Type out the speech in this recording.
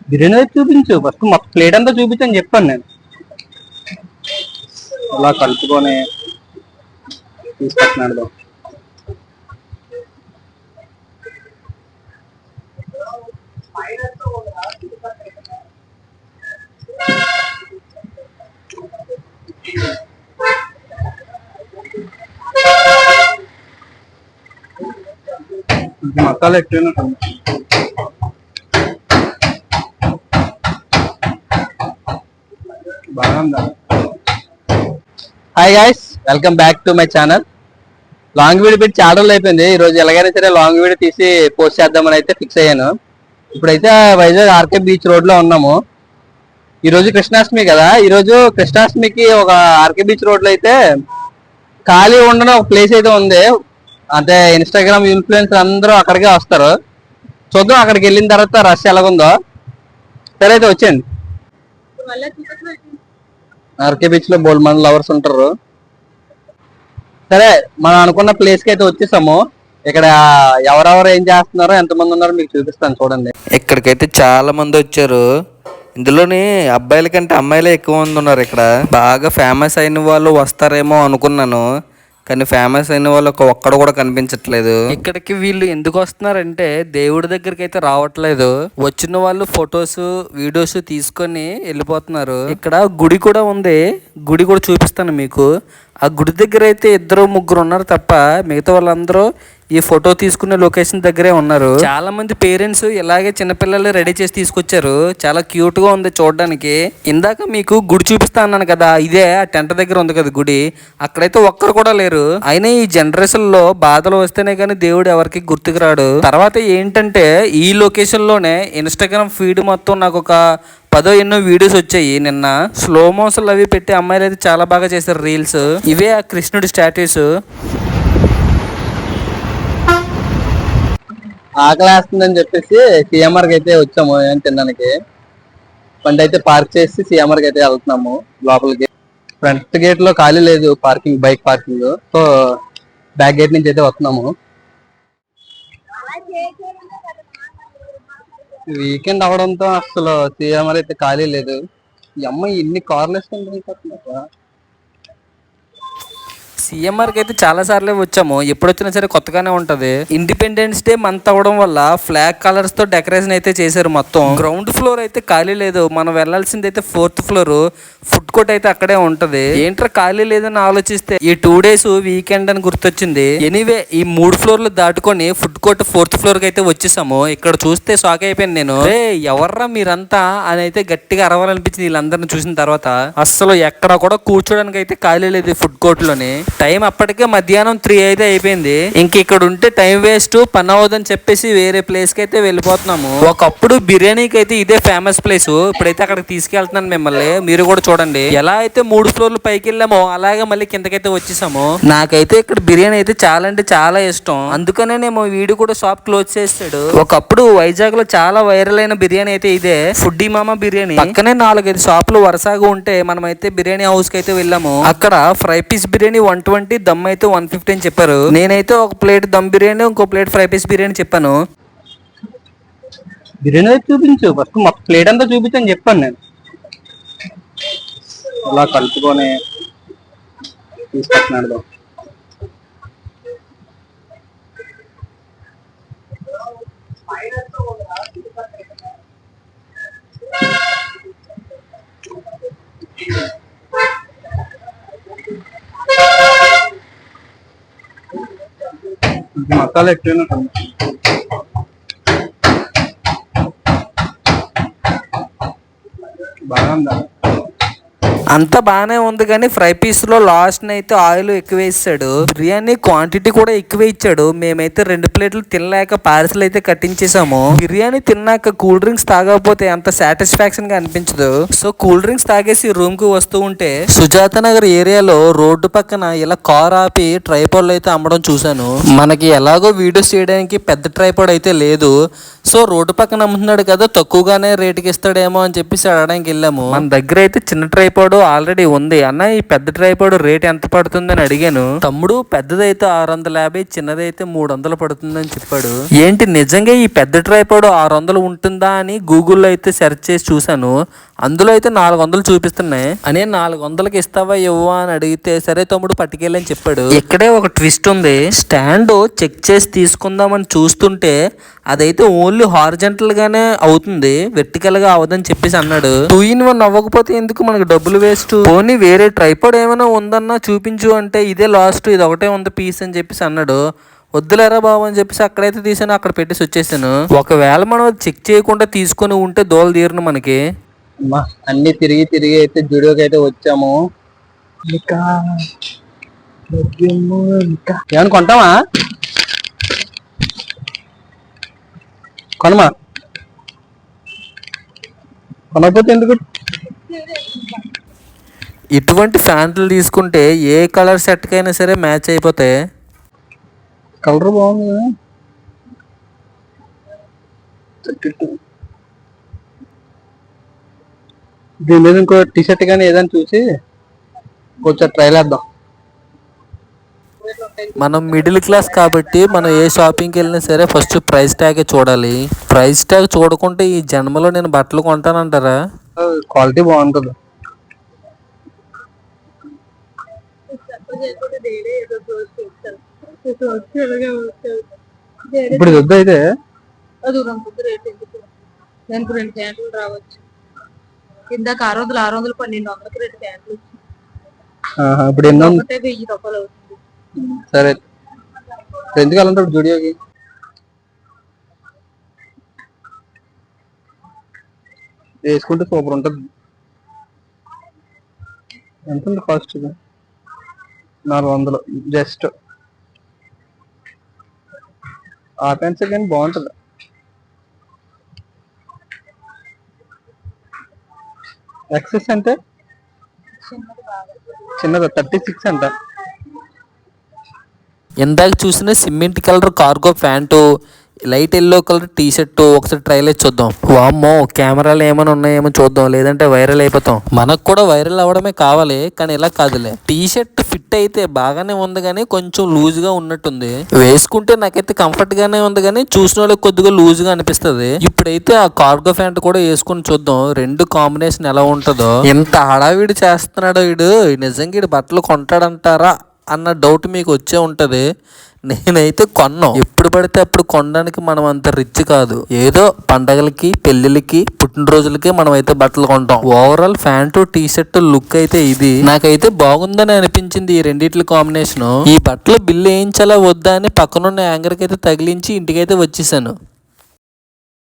బిర్యానీ అయితే చూపించు ఫస్ట్, మొత్తం ప్లేట్ అంతా చూపించని చెప్పాను నేను. అలా కలుపుకొని తీసుకొస్తున్నాడు. మసాలా ఎక్కువ బాగుందా. Hi guys, welcome back to my channel. Long video పెట్టి చాలా రోజులు అయిపోయింది. ఈ రోజు ఎలాగైనా సరే లాంగ్ వీడియో తీసి పోస్ట్ చేద్దామని అయితే ఫిక్స్ అయ్యాను. ఇప్పుడైతే వైజాగ్ ఆర్కే బీచ్ రోడ్ లో ఉన్నాము. ఈ రోజు కృష్ణాష్టమి కదా, ఈ రోజు కృష్ణాష్టమికి ఒక ఆర్కే బీచ్ రోడ్ లో అయితే ఖాళీ ఉండడం ఒక ప్లేస్ అయితే ఉంది. అంటే ఇన్స్టాగ్రామ్ ఇన్ఫ్లుయెన్సర్ అందరూ అక్కడికే వస్తారు. చూద్దాం అక్కడికి వెళ్ళిన తర్వాత రష్ ఎలాగుందో. సరే అయితే వచ్చేయండి. ఆర్కే బీచ్ లో బోల్డ్ మంది లవర్స్ ఉంటారు. సరే, మనం అనుకున్న ప్లేస్ కి అయితే వచ్చేసాము. ఇక్కడ ఎవరెవరు ఏం చేస్తున్నారో, ఎంతమంది ఉన్నారో మీకు చూపిస్తాను చూడండి. ఇక్కడికైతే చాలా మంది వచ్చారు. ఇందులోని అబ్బాయిల కంటే అమ్మాయిలే ఎక్కువ మంది ఉన్నారు. ఇక్కడ బాగా ఫేమస్ అయిన వాళ్ళు వస్తారేమో అనుకున్నాను, కానీ ఫేమస్ అయిన వాళ్ళు ఒక్కడు కూడా కనిపించట్లేదు. ఇక్కడికి వీళ్ళు ఎందుకు వస్తున్నారంటే దేవుడి దగ్గరికి అయితే రావట్లేదు. వచ్చిన వాళ్ళు ఫొటోస్ వీడియోస్ తీసుకొని వెళ్ళిపోతున్నారు. ఇక్కడ గుడి కూడా ఉంది, గుడి కూడా చూపిస్తాను మీకు. ఆ గుడి దగ్గర అయితే 2-3 ఉన్నారు తప్ప మిగతా వాళ్ళందరూ ఈ ఫోటో తీసుకునే లొకేషన్ దగ్గరే ఉన్నారు. చాలా మంది పేరెంట్స్ ఇలాగే చిన్నపిల్లలు రెడీ చేసి తీసుకొచ్చారు. చాలా క్యూట్ గా ఉంది చూడడానికి. ఇందాక మీకు గుడి చూపిస్తా అన్నాను కదా, ఇదే ఆ టెంట్ దగ్గర ఉంది కదా గుడి. అక్కడైతే ఒక్కరు కూడా లేరు. అయినా ఈ జనరేషన్ లో బాధలు వస్తేనే కానీ దేవుడు ఎవరికి గుర్తుకు రాడు. తర్వాత ఏంటంటే ఈ లొకేషన్ లోనే ఇన్స్టాగ్రామ్ ఫీడ్ మొత్తం నాకు ఒక 10 ఎన్నో వీడియోస్ వచ్చాయి. నిన్న స్లో మోషన్లు అవి పెట్టి అమ్మాయిలు అయితే చాలా బాగా చేశారు రీల్స్. ఇవే ఆ కృష్ణుడి స్టాట్యూస్. ఆకలి వేస్తుందని చెప్పేసి సిఎంఆర్కి అయితే వచ్చాము ఏం తినడానికి. బండి అయితే పార్క్ చేసి సిఎంఆర్కి అయితే వెళ్తున్నాము లోపలికి. ఫ్రంట్ గేట్ లో ఖాళీ లేదు parking, bike parking. So back gate నుంచి అయితే వస్తున్నాము. వీకెండ్ అవడంతో అసలు సిఎంఆర్ అయితే ఖాళీ లేదు. ఈ అమ్మాయి ఇన్ని కార్లు వేసుకుంటున్నా. సిఎంఆర్కి అయితే చాలా సార్లే వచ్చాము. ఎప్పుడు వచ్చినా సరే కొత్తగానే ఉంటది. ఇండిపెండెన్స్ డే మంత్ అవడం వల్ల ఫ్లాగ్ కలర్స్ తో డెకరేషన్ అయితే చేశారు. మొత్తం గ్రౌండ్ ఫ్లోర్ అయితే ఖాళీ లేదు. మనం వెళ్లాల్సింది అయితే 4th ఫ్లోర్. ఫుడ్ కోర్ట్ అయితే అక్కడే ఉంటది. ఏంట్రా ఖాళీ లేదని ఆలోచిస్తే ఈ 2 days వీకెండ్ అని గుర్తొచ్చింది. ఎనీవే ఈ 3 ఫ్లోర్లు దాటుకొని ఫుడ్ కోర్ట్ 4th ఫ్లోర్ కి అయితే వచ్చేసాము. ఇక్కడ చూస్తే షాక్ అయిపోయాను నేను. ఎవర్రా మీరంతా అని అయితే గట్టిగా అరవాలనిపించింది వీళ్ళందరిని చూసిన తర్వాత. అస్సలు ఎక్కడ కూడా కూర్చోడానికి అయితే ఖాళీ లేదు ఫుడ్ కోర్ట్ లోని. టైం అప్పటికే మధ్యాహ్నం 3 అయితే అయిపోయింది. ఇంక ఇక్కడ ఉంటే టైం వేస్ట్, పని అవ్వదని చెప్పేసి వేరే ప్లేస్ కి అయితే వెళ్ళిపోతున్నాము. ఒకప్పుడు బిర్యానీకి అయితే ఇదే ఫేమస్ ప్లేస్. ఇప్పుడైతే అక్కడికి తీసుకెళ్తున్నాను మిమ్మల్ని. మీరు కూడా చూడండి. ఎలా అయితే 3 ఫ్లోర్లు పైకి వెళ్ళామో అలాగే మళ్ళీ కిందకైతే వచ్చేసాము. నాకైతే ఇక్కడ బిర్యానీ అయితే చాలా అంటే చాలా ఇష్టం. అందుకనే నేను వీడు కూడా షాప్ క్లోజ్ చేస్తాడు. ఒకప్పుడు వైజాగ్ లో చాలా వైరల్ అయిన బిర్యానీ అయితే ఇదే, ఫుడ్డీ మామా బిర్యానీ. పక్కనే 4-5 షాపులు వరుసగా ఉంటే మనమైతే బిర్యానీ హౌస్ కి అయితే వెళ్ళాము. అక్కడ ఫ్రై పీస్ బిర్యానీ 120, దమ్ అయితే 150 అని చెప్పారు. నేనైతే ఒక ప్లేట్ దమ్ బిర్యానీ, ఇంకో ప్లేట్ ఫ్రై పీస్ బిర్యానీ చెప్పాను. బిర్యానీ అయితే చూపించు ఫస్ట్, మొత్తం ప్లేట్ అంతా చూపించని చెప్పాను నేను. అలా కలుపుకొని తీసుకొస్తున్నాడు. మసాలా ఎక్కువ బాగుందా. అంతా బాగానే ఉంది కానీ ఫ్రై పీస్ లో లాస్ట్ అయితే ఆయిల్ ఎక్కువ వేసాడు. బిర్యానీ క్వాంటిటీ కూడా ఎక్కువ ఇచ్చాడు. మేమైతే 2 ప్లేట్లు తినలేక పార్సల్ అయితే కట్టించేసాము. బిర్యానీ తిన్నాక కూల్ డ్రింక్స్ తాగకపోతే అంత సాటిస్ఫాక్షన్ గా అనిపించదు. సో కూల్ డ్రింక్స్ తాగేసి రూమ్ కు వస్తూ ఉంటే సుజాత నగర్ ఏరియాలో రోడ్డు పక్కన ఇలా కార్ ఆపి ట్రైపాడ్ అయితే అమ్మడం చూసాను. మనకి ఎలాగో వీడియోస్ చేయడానికి పెద్ద ట్రైపాడ్ అయితే లేదు. సో రోడ్డు పక్కన అమ్ముతున్నాడు కదా, తక్కువగానే రేటుకి ఇస్తాడేమో అని చెప్పేసి అడగడానికి వెళ్ళాము. మన దగ్గర అయితే చిన్న ట్రైపాడ్ ట్రైపాడ్ ఆల్రెడీ ఉంది. అన్న ఈ పెద్ద ట్రైపాడ్ రేట్ ఎంత పడుతుందని అడిగాను. తమ్ముడు పెద్దదైతే 650, చిన్నదైతే 300 పడుతుందని చెప్పాడు. ఏంటి నిజంగా ఈ పెద్ద ట్రైపాడ్ 600 ఉంటుందా అని గూగుల్లో అయితే సెర్చ్ చేసి చూశాను. అందులో అయితే 400 చూపిస్తున్నాయి. అనే 400కి ఇస్తావా ఇవ్వవా అని అడిగితే సరే తమ్ముడు పట్టుకెళ్ళని చెప్పాడు. ఇక్కడే ఒక ట్విస్ట్ ఉంది. స్టాండ్ చెక్ చేసి తీసుకుందామని చూస్తుంటే అదైతే ఓన్లీ హారిజంటల్ గానే అవుతుంది, వెర్టికల్ గా అవదని చెప్పేసి అన్నాడు. 2 in 1 అవ్వకపోతే ఎందుకు మనకు డబ్బులు వేస్ట్, పోనీ వేరే ట్రైపాడ్ ఏమైనా ఉందన్నా చూపించు అంటే ఇదే లాస్ట్, ఇది ఒకటే ఉంది పీస్ అని చెప్పేసి అన్నాడు. వద్దులేరా బాబు అని చెప్పేసి అక్కడైతే తీసాను, అక్కడ పెట్టేసి వచ్చేసాను. ఒకవేళ మనం చెక్ చేయకుండా తీసుకొని ఉంటే దోలు తీరును మనకి. అన్ని తిరిగి తిరిగి అయితే జూడియోకి అయితే వచ్చాము. ఏమన్నా కొంటామా? కొనమా? కొనకపోతే ఎందుకు? ఇటువంటి ప్యాంట్లు తీసుకుంటే ఏ కలర్ సెట్కైనా సరే మ్యాచ్ అయిపోతాయి. కలర్ బాగుంది కదా. దీని మీద ఇంకో టీషర్ట్ కానీ ఏదైనా చూసి కొంచెం ట్రైల్ వేద్దాం. మనం మిడిల్ క్లాస్ కాబట్టి మనం ఏ షాపింగ్కి వెళ్ళినా సరే ఫస్ట్ ప్రైస్ ట్యాగ్ చూడాలి. ప్రైస్ ట్యాగ్ చూడకుంటే ఈ జన్మలో నేను బట్టలు కొంటానంటారా? క్వాలిటీ బాగుంటుంది. ఇప్పుడు వద్దు అయితే దానికి 2 ప్యాంట్లు రావచ్చు. కిందకి 600 1200కి 2 ప్యాంట్లు ఇప్పుడు ఎన్నో 1000 రూపాయలు అవుతుంది. సరే ఎందుకు వెళ్ళంటారు జూడియోకి? వేసుకుంటే సూపర్ ఉంటుంది. ఎంత ఉంది కాస్ట్? 400 జస్ట్. ఆ ప్యాంట్స్ కానీ బాగుంటుంది. ఎక్సెస్ అంటే చిన్నది 36 అంట. ఇందాక చూసిన cement colour cargo pant, light yellow colour T shirt ఒకసారి ట్రైల్ వేసి చూద్దాం. వామ్మో కెమెరాలు ఏమైనా ఉన్నాయేమో చూద్దాం, లేదంటే వైరల్ అయిపోతాం. మనకు కూడా వైరల్ అవ్వడమే కావాలి, కానీ ఇలా కాదులే. టీ షర్ట్ ఫిట్ అయితే బాగానే ఉంది కానీ కొంచెం లూజ్ గా ఉన్నట్టుంది. వేసుకుంటే నాకైతే కంఫర్ట్ గానే ఉంది కానీ చూసిన వాళ్ళకి కొద్దిగా లూజ్ గా అనిపిస్తుంది. ఇప్పుడైతే ఆ కార్గో ప్యాంట్ కూడా వేసుకుని చూద్దాం, 2 కాంబినేషన్ ఎలా ఉంటుందో. ఇంత హడావిడి చేస్తున్నాడు వీడు, నిజంగా వీడు బట్టలు కొంటాడంటారా అన్న డౌట్ మీకు వచ్చే ఉంటది. నేనైతే కొన్నాం. ఎప్పుడు పడితే అప్పుడు కొనడానికి మనం అంత రిచ్ కాదు. ఏదో పండగలకి, పెళ్లిళ్ళకి, పుట్టినరోజులకి మనం అయితే బట్టలు కొంటాం. Overall pant T shirt look అయితే ఇది నాకైతే బాగుందని అనిపించింది. ఈ రెండిట్ల కాంబినేషన్. ఈ బట్టలు బిల్లు వేయించాలా వద్దా అని పక్కనున్న యాంగర్ కి అయితే తగిలించి ఇంటికైతే వచ్చేసాను.